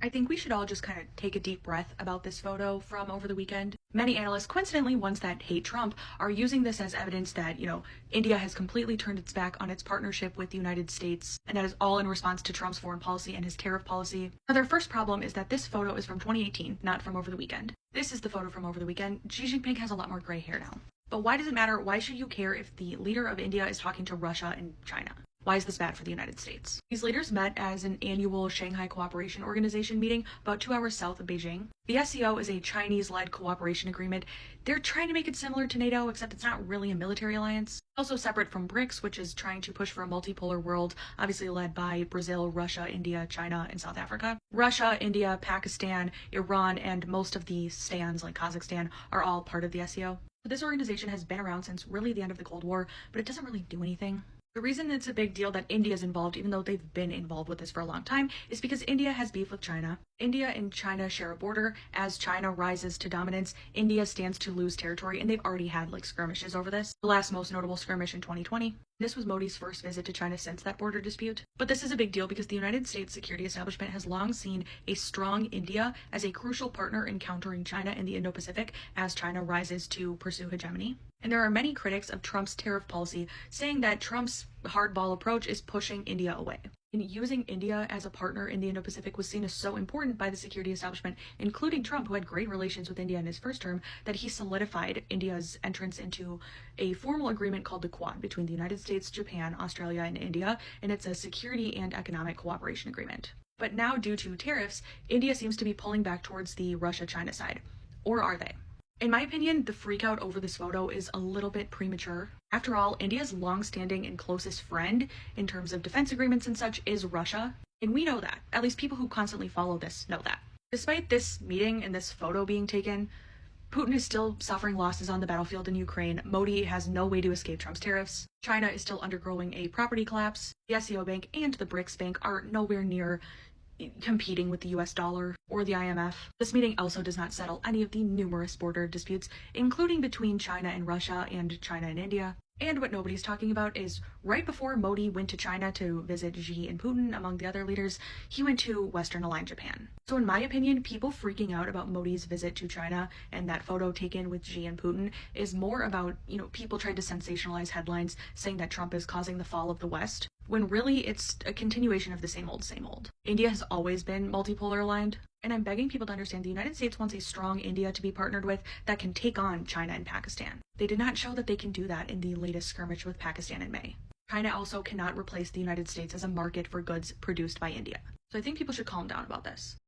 I think we should all just kind of take a deep breath about this photo from over the weekend. Many analysts, coincidentally ones that hate Trump, are using this as evidence that, India has completely turned its back on its partnership with the United States, and that is all in response to Trump's foreign policy and his tariff policy. Now, their first problem is that this photo is from 2018, not from over the weekend. This is the photo from over the weekend. Xi Jinping has a lot more gray hair now. But why does it matter? Why should you care if the leader of India is talking to Russia and China? Why is this bad for the United States? These leaders met as an annual Shanghai Cooperation Organization meeting about 2 hours south of Beijing. The SCO is a Chinese-led cooperation agreement. They're trying to make it similar to NATO, except it's not really a military alliance. Also separate from BRICS, which is trying to push for a multipolar world, obviously led by Brazil, Russia, India, China, and South Africa. Russia, India, Pakistan, Iran, and most of the stands like Kazakhstan are all part of the SCO. This organization has been around since really the end of the Cold War, but it doesn't really do anything. The reason it's a big deal that India is involved, even though they've been involved with this for a long time, is because India has beef with China. India and China share a border. As China rises to dominance, India stands to lose territory, and they've already had skirmishes over this. The last most notable skirmish in 2020. This was Modi's first visit to China since that border dispute. But this is a big deal because the United States security establishment has long seen a strong India as a crucial partner in countering China in the Indo-Pacific as China rises to pursue hegemony. And there are many critics of Trump's tariff policy saying that Trump's hardball approach is pushing India away. And using India as a partner in the Indo-Pacific was seen as so important by the security establishment, including Trump, who had great relations with India in his first term, that he solidified India's entrance into a formal agreement called the Quad between the United States, Japan, Australia, and India, and it's a security and economic cooperation agreement. But now, due to tariffs, India seems to be pulling back towards the Russia-China side. Or are they? In my opinion, the freakout over this photo is a little bit premature. After all, India's long-standing and closest friend in terms of defense agreements and such is Russia, and we know that. At least people who constantly follow this know that. Despite this meeting and this photo being taken, Putin is still suffering losses on the battlefield in Ukraine. Modi has no way to escape Trump's tariffs. China is still undergoing a property collapse. The SCO Bank and the BRICS Bank are nowhere near competing with the US dollar or the IMF. This meeting also does not settle any of the numerous border disputes, including between China and Russia and China and India. And what nobody's talking about is right before Modi went to China to visit Xi and Putin, among the other leaders, he went to Western aligned Japan. So in my opinion, people freaking out about Modi's visit to China and that photo taken with Xi and Putin is more about, people trying to sensationalize headlines saying that Trump is causing the fall of the West, when really it's a continuation of the same old, same old. India has always been multipolar aligned, and I'm begging people to understand the United States wants a strong India to be partnered with that can take on China and Pakistan. They did not show that they can do that in the latest skirmish with Pakistan in May. China also cannot replace the United States as a market for goods produced by India. So I think people should calm down about this.